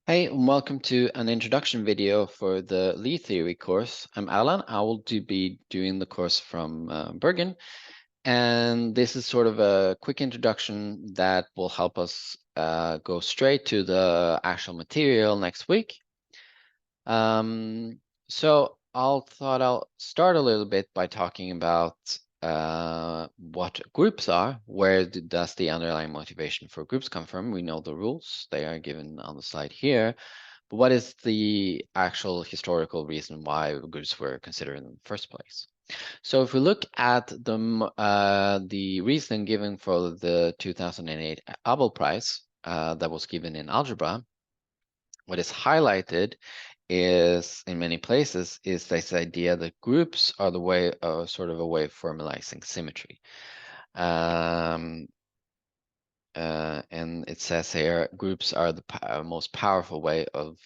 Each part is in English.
Hey, and welcome to an introduction video for the Lie theory course. I'm Alan. I will be doing the course from Bergen, and this is sort of a quick introduction that will help us go straight to the actual material next week. So I'll start a little bit by talking about what groups are. Where does the underlying motivation for groups come from? We know the rules. They are given on the slide here. But what is the actual historical reason why groups were considered in the first place? So if we look at the reason given for the 2008 Abel Prize that was given in algebra, what is highlighted is in many places is this idea that groups are the way, sort of a way of formalizing symmetry. And it says here, groups are the most powerful way of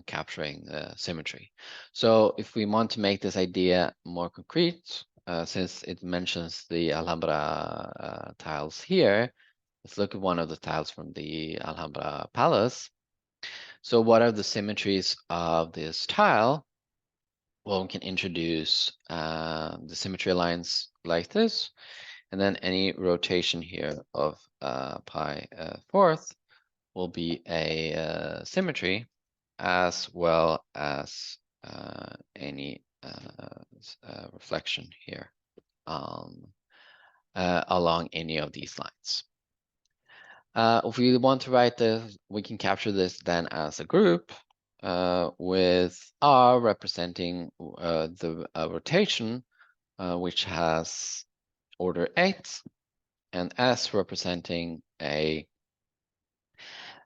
capturing symmetry. So if we want to make this idea more concrete, since it mentions the Alhambra tiles here, let's look at one of the tiles from the Alhambra Palace. So what are the symmetries of this tile? Well, we can introduce the symmetry lines like this, and then any rotation here of pi fourth will be a symmetry, as well as any reflection here along any of these lines. If we want to write this, we can capture this then as a group with R representing the rotation, which has order 8, and S representing a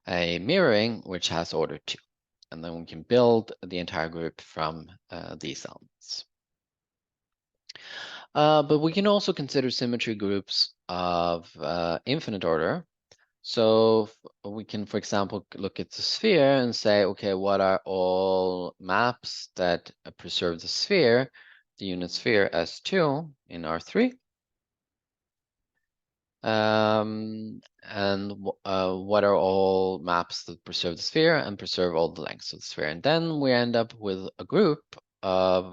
mirroring, which has order 2. And then we can build the entire group from these elements. But we can also consider symmetry groups of infinite order. So we can, for example, look at the sphere and say, okay, what are all maps that preserve the sphere, the unit sphere S2 in R3? And what are all maps that preserve the sphere and preserve all the lengths of the sphere? And then we end up with a group of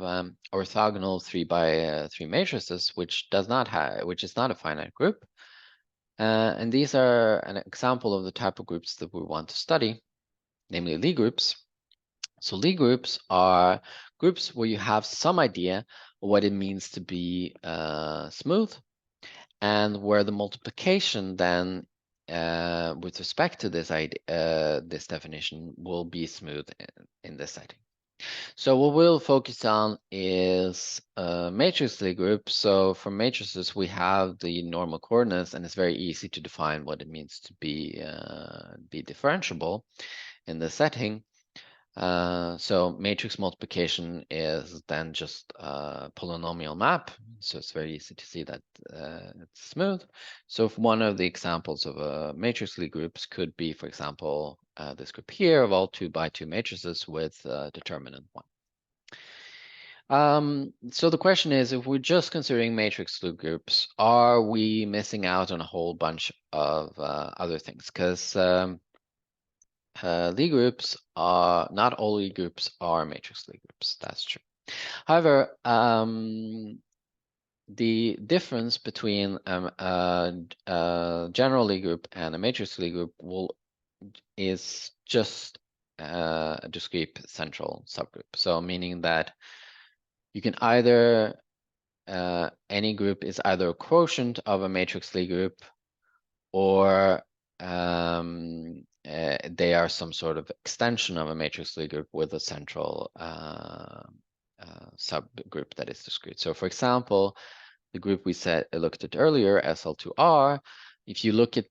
orthogonal 3x3 matrices, which is not a finite group. And these are an example of the type of groups that we want to study, namely Lie groups. So Lie groups are groups where you have some idea of what it means to be smooth, and where the multiplication then with respect to this idea, this definition will be smooth in this setting. So what we'll focus on is matrix Lie group. So for matrices, we have the normal coordinates, and it's very easy to define what it means to be differentiable in this setting. So matrix multiplication is then just a polynomial map. So it's very easy to see that it's smooth. So if one of the examples of a matrix Lie groups could be, for example, this group here of all 2x2 matrices with determinant 1. So the question is, if we're just considering matrix Lie groups, are we missing out on a whole bunch of other things? Because Lie groups are, not all Lie groups are matrix Lie groups. That's true. However, the difference between a general Lie group and a matrix Lie group is just a discrete central subgroup. So meaning that you can either any group is either a quotient of a matrix Lie group, or they are some sort of extension of a matrix Lie group with a central subgroup that is discrete. So for example, the group we looked at earlier, SL2R, if you look at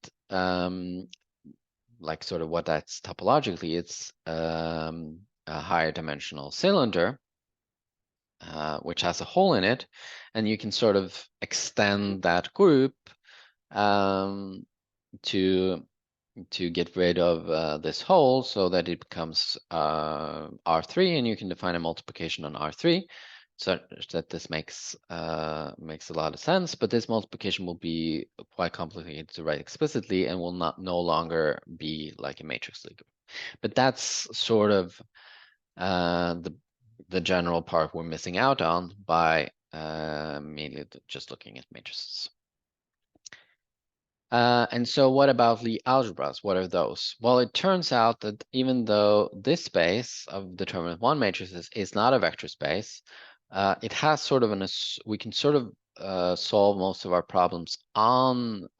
like sort of what that's topologically, it's a higher dimensional cylinder, which has a hole in it, and you can sort of extend that group to get rid of this hole so that it becomes R3, and you can define a multiplication on R3 so that this makes a lot of sense. But this multiplication will be quite complicated to write explicitly and will no longer be like a matrix Lie group. But that's sort of the general part we're missing out on by mainly just looking at matrices. And so what about the algebras? What are those? Well, it turns out that even though this space of determinant one matrices is not a vector space, it has sort of we can sort of solve most of our problems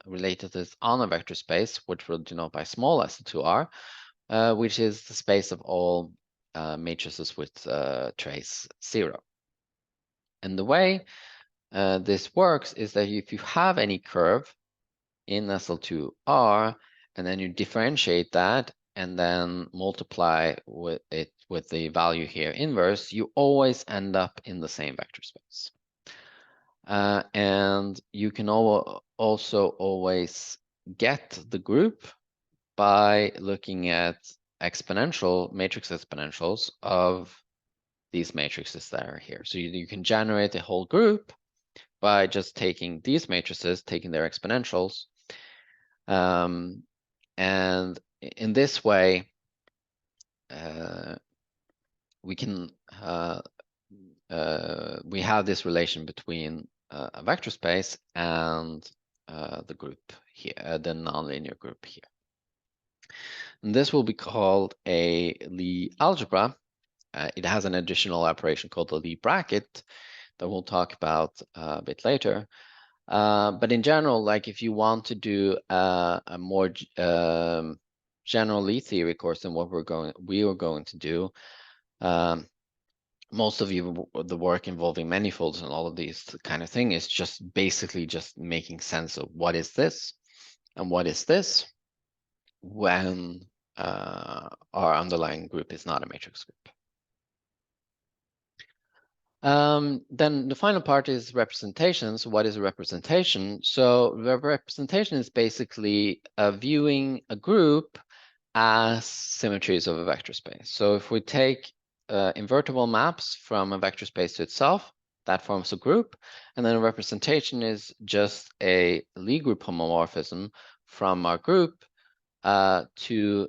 related to this on a vector space, which we'll denote by small s 2r, which is the space of all matrices with trace 0. And the way this works is that if you have any curve in SL2R, and then you differentiate that and then multiply with it with the value here inverse, you always end up in the same vector space. And you can also always get the group by looking at matrix exponentials of these matrices that are here. So you can generate a whole group by just taking these matrices, taking their exponentials, and in this way, we can we have this relation between a vector space and the group here, the nonlinear group here. And this will be called a Lie algebra. It has an additional operation called the Lie bracket that we'll talk about a bit later. But in general, like if you want to do a more general Lie theory course than what we were going to do, most of the work involving manifolds and all of these kind of thing is just basically just making sense of what is this and what is this when our underlying group is not a matrix group. Then the final part is representations. What is a representation? So the representation is basically viewing a group as symmetries of a vector space. So if we take invertible maps from a vector space to itself, that forms a group. And then a representation is just a Lie group homomorphism from our group to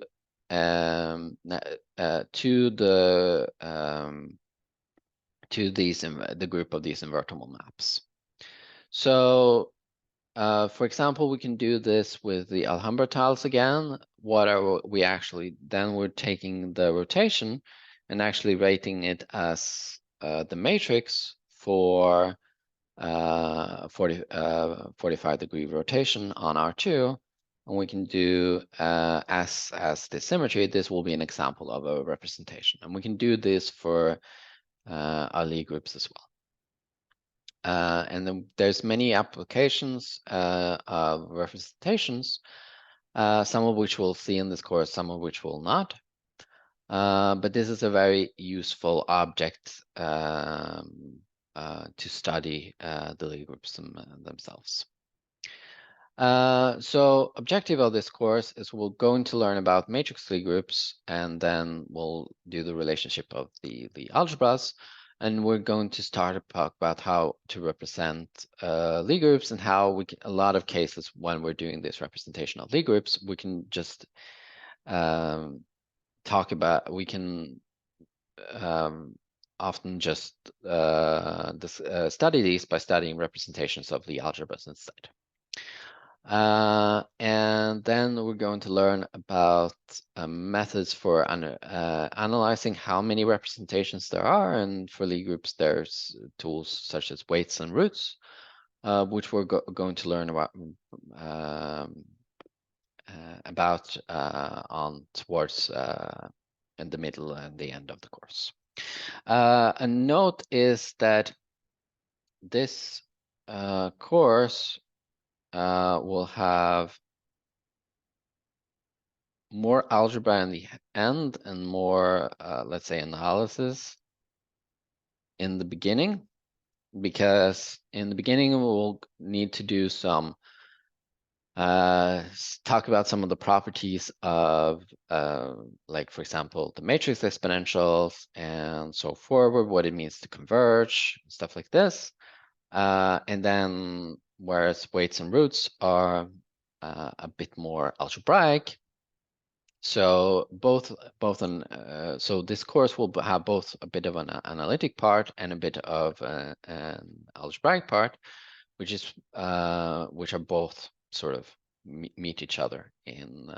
the group of these invertible maps. So, for example, we can do this with the Alhambra tiles again. What are we actually? Then we're taking the rotation and actually rating it as the matrix for 45-degree rotation on R2. And we can do as the symmetry. This will be an example of a representation. And we can do this for our Lie groups as well. And then there's many applications of representations, some of which we'll see in this course, some of which will not. But this is a very useful object to study the Lie groups themselves. So objective of this course is we're going to learn about matrix Lie groups, and then we'll do the relationship of the algebras. And we're going to start to talk about how to represent Lie groups and how we can, a lot of cases when we're doing this representation of Lie groups, we can just often just study these by studying representations of the algebras instead. And then we're going to learn about methods for analyzing how many representations there are. And for Lie groups, there's tools such as weights and roots, which we're going to learn about towards in the middle and the end of the course. A note is that this course will have more algebra in the end and more, let's say, analysis in the beginning, because in the beginning we'll need to do some talk about some of the properties of like, for example, the matrix exponentials and so forward, what it means to converge, stuff like this. And then whereas weights and roots are a bit more algebraic. So so this course will have both a bit of an analytic part and a bit of an algebraic part, which are both sort of meet each other in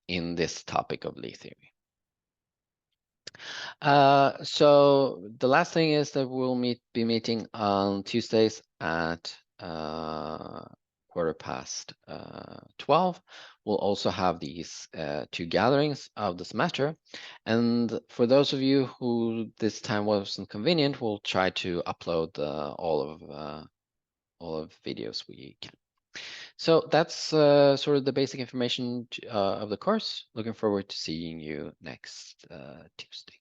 this topic of Lie theory. So the last thing is that we'll be meeting on Tuesdays at 12:15. We'll also have these 2 gatherings of the semester, and for those of you who this time wasn't convenient, we'll try to upload all of videos we can. So that's sort of the basic information of the course. Looking forward to seeing you next Tuesday.